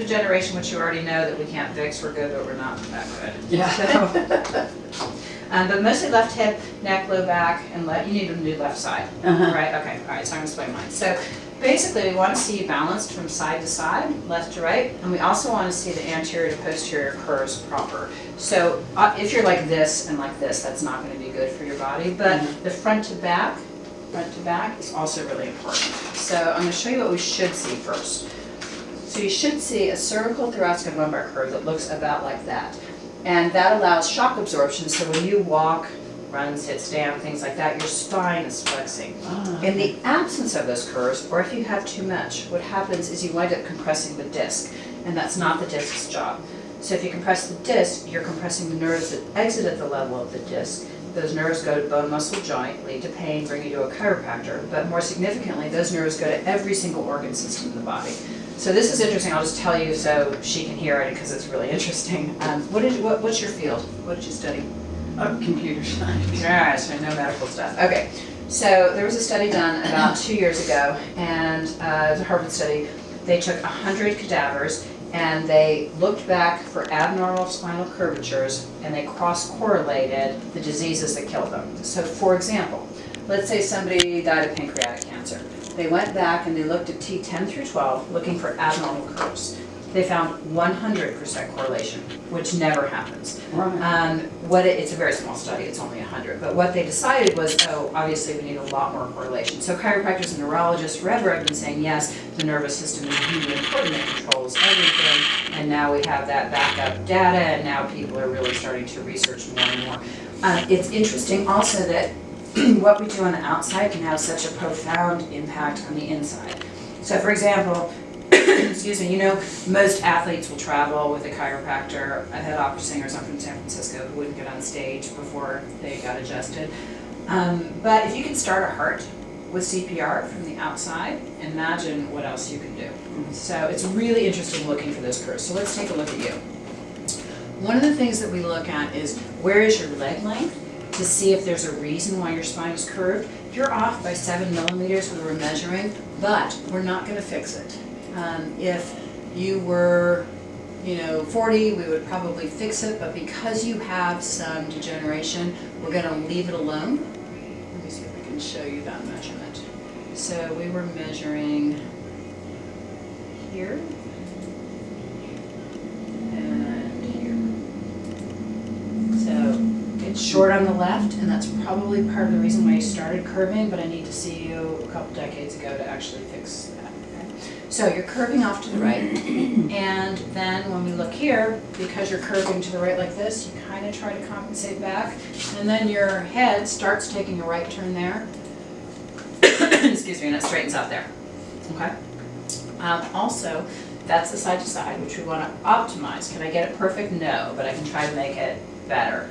Degeneration, which you already know that we can't fix. We're good, but we're not that good. Yeah. So, but mostly left hip, neck, low back, and you need to do left side, right? Okay, all right, so I'm going to explain mine. So basically we want to see you balanced from side to side, left to right, and we also want to see the anterior to posterior curves proper. So if you're like this and like this, that's not going to be good for your body, but the front to back is also really important. So I'm going to show you what we should see first. So you should see a cervical, thoracic, and lumbar curve that looks about like that. And that allows shock absorption, so when you walk, run, sit, stand, things like that, your spine is flexing. In the absence of those curves, or if you have too much, what happens is you wind up compressing the disc, and that's not the disc's job. So if you compress the disc, you're compressing the nerves that exit at the level of the disc. Those nerves go to bone, muscle, joint, lead to pain, bring you to a chiropractor, but more significantly, those nerves go to every single organ system in the body. So this is interesting. I'll just tell you so she can hear it because it's really interesting. What's your field? What did you study? Computer science. Yeah, so no medical stuff. Okay, so there was a study done about 2 years ago, and it was a Harvard study. They took 100 cadavers and they looked back for abnormal spinal curvatures, and they cross-correlated the diseases that killed them. So for example, let's say somebody died of pancreatic cancer. They went back and they looked at T10 through 12 looking for abnormal curves. They found 100% correlation, which never happens. It's a very small study, it's only 100, but what they decided was, oh, obviously we need a lot more correlation. So chiropractors and neurologists forever have been saying, yes, the nervous system is really important, it controls everything, and now we have that backup data, and now people are really starting to research more and more. It's interesting also that what we do on the outside can have such a profound impact on the inside. So for example, excuse me, you know, most athletes will travel with a chiropractor. I've had opera singers up from San Francisco who wouldn't get on stage before they got adjusted. But if you can start a heart with CPR from the outside, imagine what else you can do. So it's really interesting looking for those curves. So let's take a look at you. One of the things that we look at is where is your leg length, to see if there's a reason why your spine is curved. You're off by 7 millimeters when we're measuring, but we're not going to fix it. If you were, 40, we would probably fix it, but because you have some degeneration, we're going to leave it alone. Let me see if I can show you that measurement. So we were measuring here and here. So it's short on the left, and that's probably part of the reason why you started curving, but I need to see you a couple decades ago to actually fix that. So you're curving off to the right, and then when we look here, because you're curving to the right like this, you kind of try to compensate back, and then your head starts taking a right turn there, excuse me, and it straightens out there, okay? Also, that's the side to side, which we want to optimize. Can I get it perfect? No, but I can try to make it better.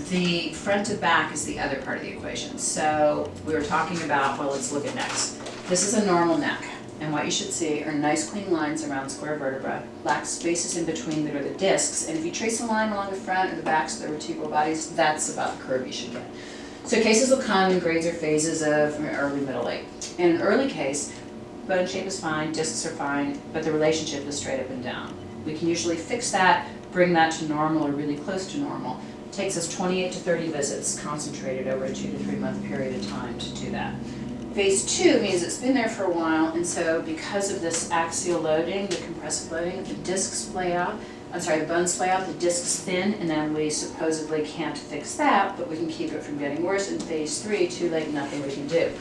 The front to back is the other part of the equation. So we were talking about, well, let's look at necks. This is a normal neck. And what you should see are nice clean lines around square vertebra, black spaces in between that are the discs, and if you trace a line along the front or the backs of the vertebral bodies, that's about the curve you should get. So cases will come in grades or phases of early, middle, late. In an early case, bone shape is fine, discs are fine, but the relationship is straight up and down. We can usually fix that, bring that to normal or really close to normal. It takes us 28 to 30 visits concentrated over a 2 to 3 month period of time to do that. Phase 2 means it's been there for a while, and so because of this axial loading, the compressive loading, the discs splay out, the bones splay out, the discs thin, and then we supposedly can't fix that, but we can keep it from getting worse. In phase 3, too late, nothing we can do.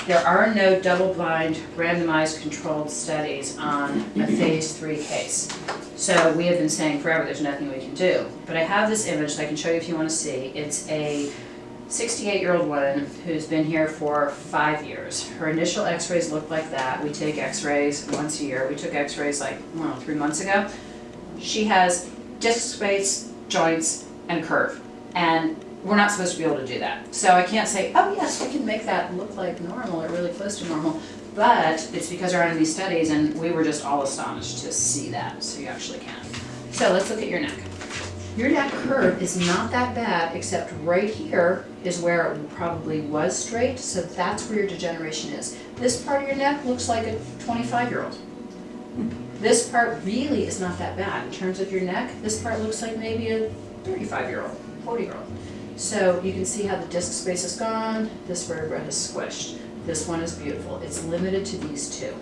There are no double-blind, randomized, controlled studies on a phase 3 case. So we have been saying forever there's nothing we can do. But I have this image that I can show you if you want to see. It's a 68-year-old woman who's been here for 5 years. Her initial x-rays look like that. We take x-rays once a year. We took x-rays like, 3 months ago. She has disc space, joints, and curve. And we're not supposed to be able to do that. So I can't say, oh yes, we can make that look like normal or really close to normal. But it's because there aren't any studies, and we were just all astonished to see that. So you actually can. So let's look at your neck. Your neck curve is not that bad, except right here is where it probably was straight, so that's where your degeneration is. This part of your neck looks like a 25-year-old. This part really is not that bad. In terms of your neck, this part looks like maybe a 35-year-old, 40-year-old. So you can see how the disc space is gone, this vertebra has squished. This one is beautiful. It's limited to these two.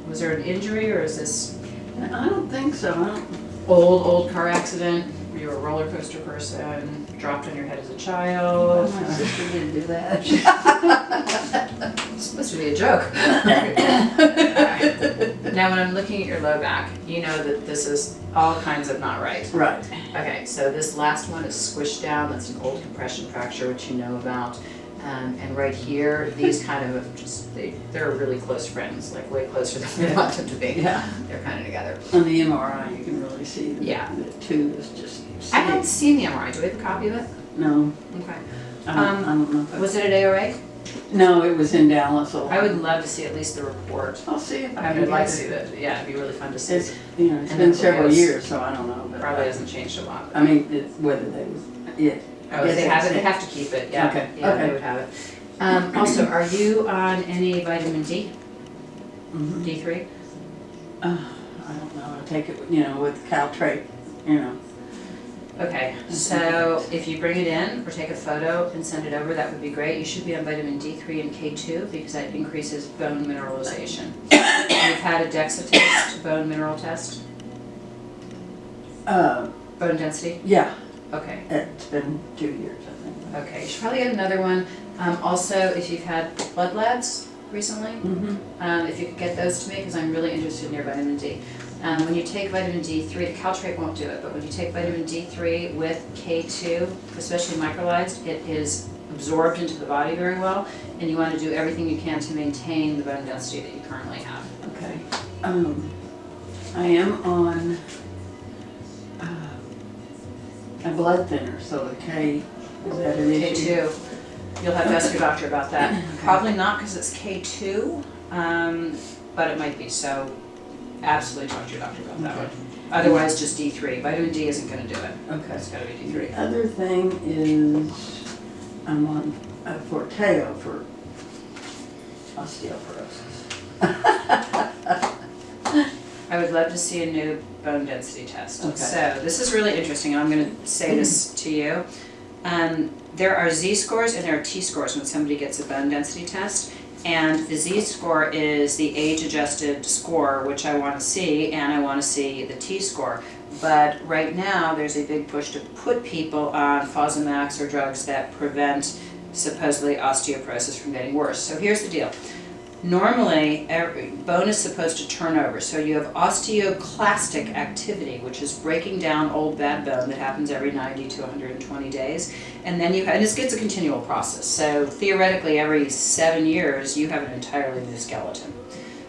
Was there an injury or is this I don't think so. I don't, old car accident? Were you a roller coaster person? Dropped on your head as a child? my sister didn't do that. It's supposed to be a joke. Now when I'm looking at your low back, you know that this is all kinds of not right. Right. Okay, so this last one is squished down. That's an old compression fracture, which you know about. And right here, these kind of just, they're really close friends, like way closer than we want them to be. Yeah. They're kind of together. On the MRI, you can really see that Yeah. the tube is just. I haven't seen the MRI. Do we have a copy of it? No. Okay. I don't know. If Was it at AOA? No, it was in Dallas. I would love to see at least the report. I'll see if I I would can like get to see it. that. Yeah, it'd be really fun to see. It's, you know, it's And been then several Leo's- years, so I don't know. But Probably hasn't changed a lot. I mean, whether they was, yeah. Oh, Yes, they have it, it's- they have to keep it, yeah. Okay, Yeah, they okay. would have it. Also, are you on any vitamin D, Mhm. D3? I don't know. I take it, you know, with Caltrate, you know. Okay, so if you bring it in or take a photo and send it over, that would be great. You should be on vitamin D3 and K2 because that increases bone mineralization. You've had a DEXA test, bone mineral test, bone density? Yeah, Okay. it's been 2 years, I think. Okay, you should probably get another one. Also, if you've had blood labs recently, Mm-hmm. if you could get those to me, because I'm really interested in your vitamin D. When you take vitamin D3, the Caltrate won't do it, but when you take vitamin D3 with K2, especially microlized, it is absorbed into the body very well, and you want to do everything you can to maintain the bone density that you currently have. Okay. I am on a blood thinner, so the K, is that an issue? K2, you'll have to ask your doctor about that. Probably not because it's K2, but it might be, so absolutely talk to your doctor about that Okay. one. Otherwise, just D3. Vitamin D isn't going to do it. Okay. It's got to be The D3. other thing is, I'm on a Forteo for osteoporosis. I would love to see a new bone density test. Okay. So this is really interesting, and I'm going to say this to you. There are Z-scores and there are T-scores when somebody gets a bone density test. And the Z-score is the age-adjusted score, which I want to see, and I want to see the T-score. But right now, there's a big push to put people on Fosamax or drugs that prevent supposedly osteoporosis from getting worse. So here's the deal. Normally, bone is supposed to turn over. So you have osteoclastic activity, which is breaking down old bad bone that happens every 90 to 120 days. And then and it's a continual process. So theoretically, every 7 years, you have an entirely new skeleton.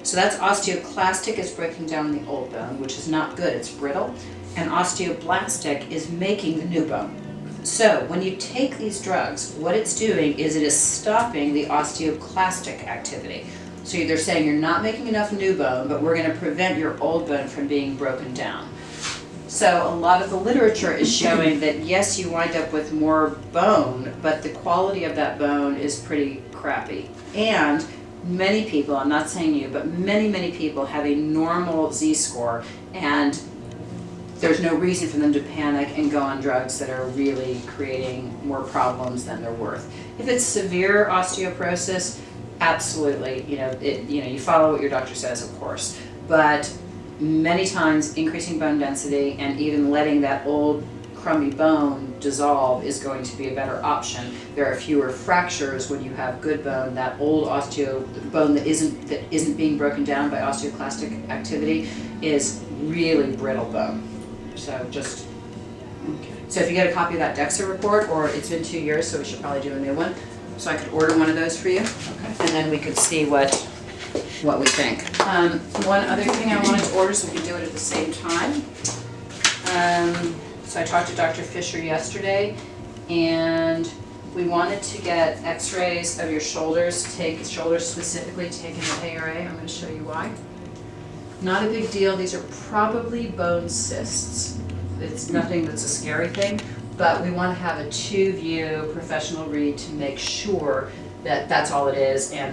So that's osteoclastic, is breaking down the old bone, which is not good, it's brittle. And osteoblastic is making the new bone. So when you take these drugs, what it's doing is it is stopping the osteoclastic activity. So they're saying you're not making enough new bone, but we're going to prevent your old bone from being broken down. So a lot of the literature is showing that yes, you wind up with more bone, but the quality of that bone is pretty crappy. And many people, I'm not saying you, but many people have a normal Z-score, and there's no reason for them to panic and go on drugs that are really creating more problems than they're worth. If it's severe osteoporosis, absolutely, you follow what your doctor says, of course. But many times, increasing bone density and even letting that old crummy bone dissolve is going to be a better option. There are fewer fractures when you have good bone. That old bone that isn't being broken down by osteoclastic activity is really brittle bone. So just, so if you get a copy of that DEXA report, or it's been 2 years, so we should probably do a new one. So I could order one of those for you, and then we could see what we think. One other thing I wanted to order, so we could do it at the same time. So I talked to Dr. Fisher yesterday, and we wanted to get x-rays of your shoulders, take shoulders specifically taken at ARA. I'm going to show you why. Not a big deal. These are probably bone cysts. It's nothing that's a scary thing, but we want to have a 2-view professional read to make sure that that's all it is, and